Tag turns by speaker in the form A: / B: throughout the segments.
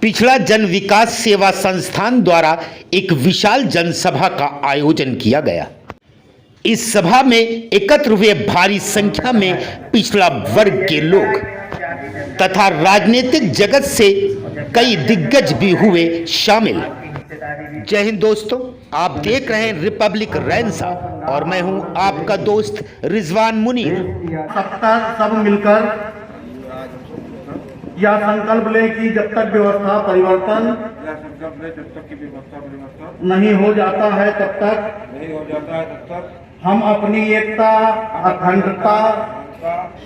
A: पिछड़ा जन विकास सेवा संस्थान द्वारा एक विशाल जनसभा का आयोजन किया गया। इस सभा में एकत्र हुए भारी संख्या में पिछड़ा वर्ग के लोग तथा राजनीतिक जगत से कई दिग्गज भी हुए शामिल। जय हिंद दोस्तों, आप देख रहे हैं रिपब्लिक रैनसा और मैं हूं आपका दोस्त रिजवान मुनीर।
B: सब मिलकर यह संकल्प ले कि जब तक व्यवस्था परिवर्तन नहीं हो जाता है तब तक हम अपनी एकता, अखंडता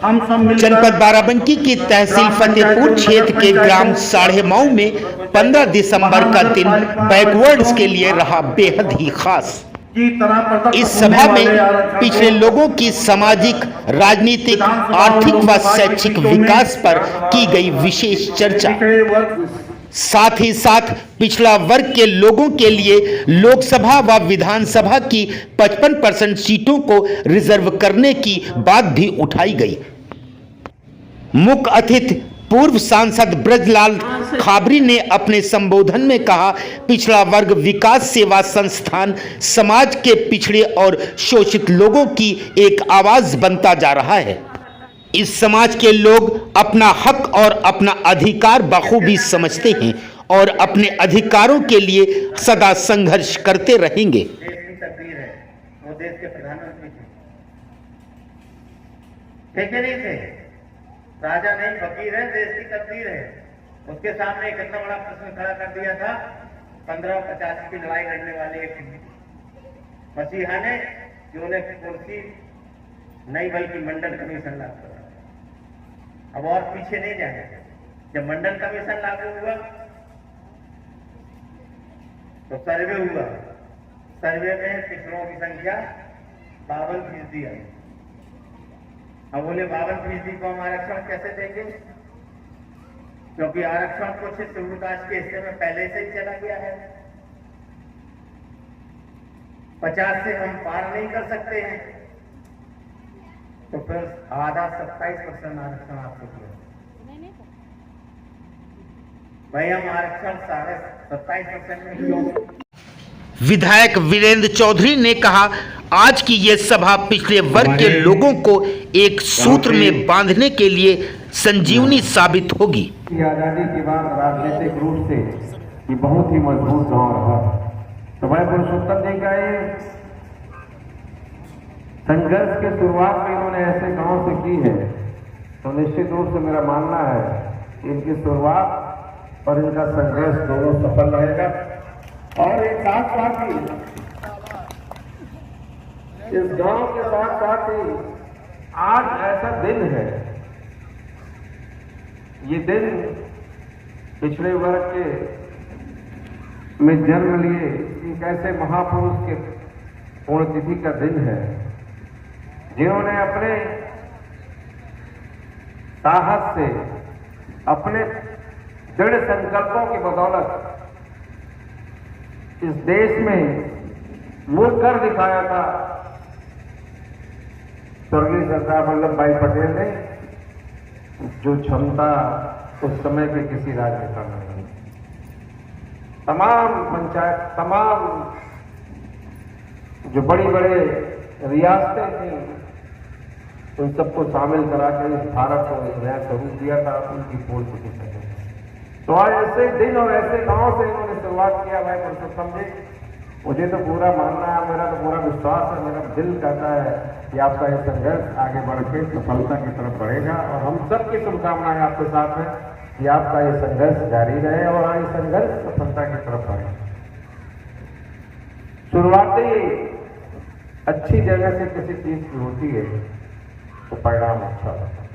B: हम सब मिलकर।
A: जनपद बाराबंकी की तहसील फतेहपुर क्षेत्र के ग्राम साढ़े माऊ में 15 दिसंबर का दिन बैकवर्ड्स के लिए रहा बेहद ही खास। इस सभा में पिछड़े लोगों की सामाजिक, राजनीतिक, आर्थिक व शैक्षिक विकास पर की गई विशेष चर्चा। साथ ही साथ पिछड़ा वर्ग के लोगों के लिए लोकसभा व विधानसभा की 55% सीटों को रिजर्व करने की बात भी उठाई गई। मुख्य अतिथि पूर्व सांसद ब्रजलाल खाबरी ने अपने संबोधन में कहा, पिछड़ा वर्ग विकास सेवा संस्थान समाज के पिछड़े और शोषित लोगों की एक आवाज बनता जा रहा है। इस समाज के लोग अपना हक और अपना अधिकार बखूबी समझते हैं और अपने अधिकारों के लिए सदा संघर्ष करते रहेंगे।
B: वो देश के प्रधानमंत्री थे, राजा नहीं फकीर है, देश की तकदीर है। उसके सामने एक इतना बड़ा प्रश्न खड़ा कर दिया था 1550 की लड़ाई लड़ने वाले एक मसीहा ने, जो उन्हें कुर्सी नहीं बल्कि मंडल कमीशन लागू करा। अब और पीछे नहीं जाएंगे। जब मंडल कमीशन लागू हुआ तो सर्वे हुआ। सर्वे में पिछड़ों की संख्या 52% आई। अब बोले 52% को हम आरक्षण कैसे देंगे, क्योंकि आरक्षण कुछ शिवकाश के हिस्से में पहले से ही चला गया है। 50 से हम पार नहीं कर सकते हैं, तो फिर आधा 27% आरक्षण आपको दिया। भाई हम आरक्षण 27% में क्यों?
A: विधायक वीरेंद्र चौधरी ने कहा, आज की ये सभा पिछड़े वर्ग के लोगों को एक सूत्र में बांधने के लिए संजीवनी साबित होगी।
B: आजादी के बाद राजनीतिक रूप से ये बहुत ही मजबूत गांव रहा। तो भाई पुरुषोत्तम जी का ये संघर्ष की शुरुआत में इन्होंने ऐसे गांव से की है, तो निश्चित रूप से मेरा मानना है इनकी शुरुआत और इनका संघर्ष दोनों सफल रहेगा। और एक साथ साथ ही इस गांव के साथ साथ ही आज ऐसा दिन है, ये दिन पिछड़े वर्ग के में जन्म लिए एक ऐसे महापुरुष के पुण्यतिथि का दिन है, जिन्होंने अपने साहस से, अपने दृढ़ संकल्पों की बदौलत इस देश में वो कर दिखाया था स्वर्गीय सरदार वल्लभ भाई पटेल ने, जो क्षमता उस समय के किसी राजनेता में नहीं। तमाम पंचायत, तमाम जो बड़ी बड़े रियासतें थी, उन सबको शामिल करा कर इस भारत को एक नया स्वरूप दिया था उनकी पोल पोजीशन में। तो आज ऐसे दिन और ऐसे गांव से इन्होंने शुरुआत किया। भाई पुरुषोत्तम जी, मुझे तो पूरा मानना है, मेरा तो पूरा विश्वास है, मेरा दिल कहता है कि आपका ये संघर्ष आगे बढ़ के सफलता की तरफ बढ़ेगा और हम सबकी शुभकामनाएं आपके साथ है कि आपका ये संघर्ष जारी रहे और ये संघर्ष सफलता की तरफ बढ़े। शुरुआती अच्छी जगह से किसी चीज की होती है तो परिणाम अच्छा होता है।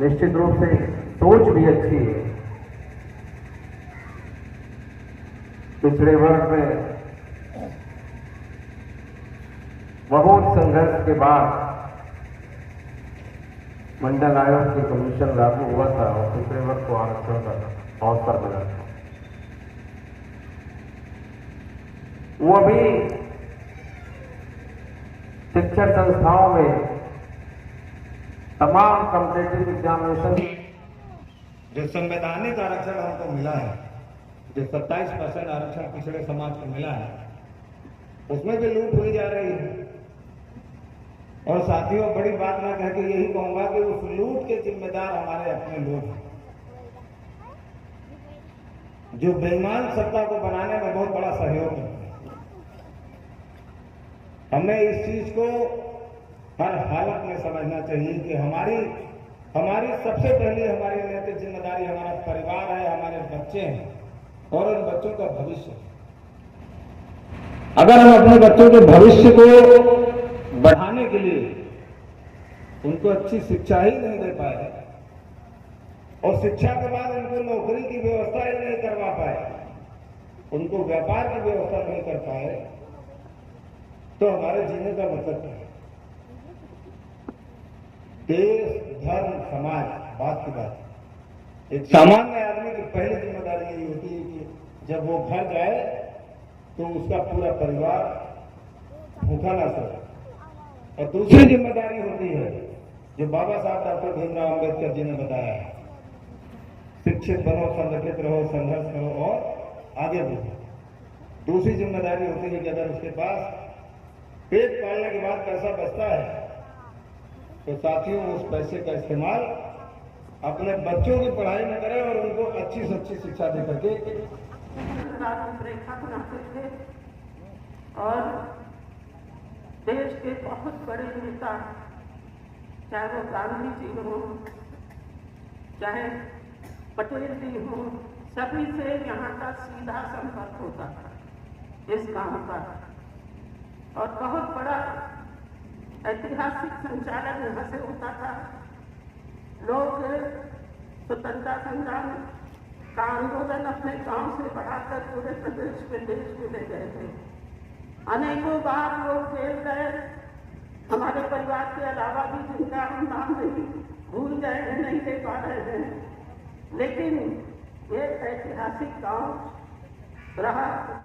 B: निश्चित रूप से सोच भी अच्छी है। पिछड़े वर्ग में बहुत संघर्ष के बाद मंडल आयोग की कमीशन लागू हुआ था और पिछड़े वर्ग को आरक्षण का अवसर मिला था। वो भी शिक्षण संस्थाओं में तमाम कॉम्पिटिटिव एग्जामिनेशन
C: जो संवैधानिक आरक्षण हमको मिला है, जो 27% आरक्षण पिछड़े समाज को मिला है, उसमें भी लूट हुई जा रही है। और साथियों, बड़ी बात मैं कह के यही कहूंगा कि उस लूट के जिम्मेदार हमारे अपने लोग हैं, जो बेईमान सत्ता को बनाने में बहुत बड़ा सहयोग है। हमें इस चीज को हर हालत में समझना चाहिए कि हमारी सबसे पहली हमारी नैतिक जिम्मेदारी हमारा परिवार है, हमारे बच्चे हैं और उन बच्चों का भविष्य। अगर हम अपने बच्चों के भविष्य को बढ़ाने के लिए उनको अच्छी शिक्षा ही नहीं दे पाए और शिक्षा के बाद उनको नौकरी की व्यवस्था ही नहीं करवा पाए, उनको व्यापार की व्यवस्था नहीं कर पाए, तो हमारे जीने का मतलब क्या है? देश, धर्म, समाज, बात की बात। एक सामान्य आदमी की पहली जिम्मेदारी यही होती है कि जब वो घर जाए तो उसका पूरा परिवार भूखा ना सोए। और दूसरी जिम्मेदारी होती है जो बाबा साहब डॉक्टर भीमराव अम्बेडकर जी ने बताया है, शिक्षित बनो, संगठित रहो, संघर्ष करो और आगे बढ़ो। दूसरी जिम्मेदारी होती है कि अगर उसके पास पेट पालने के बाद पैसा बचता है तो साथियों उस पैसे का इस्तेमाल अपने बच्चों की पढ़ाई में करें और उनको अच्छी से अच्छी शिक्षा दे करके
D: रूपरेखा बनाते थे। और देश के बहुत बड़े नेता, चाहे वो गांधी जी हो, चाहे पटेल जी हो, सभी से यहाँ का सीधा संपर्क होता था इस गांव का। और बहुत बड़ा ऐतिहासिक संचालन यहाँ से होता था। लोग स्वतंत्रता संग्राम का आंदोलन अपने गांव से बढ़ाकर पूरे प्रदेश में, देश में ले गए थे। अनेकों बार लोग जेल गए, हमारे परिवार के अलावा भी जिनका हम नाम नहीं भूल गए हैं, नहीं ले पा रहे हैं, लेकिन ये ऐतिहासिक गांव रहा।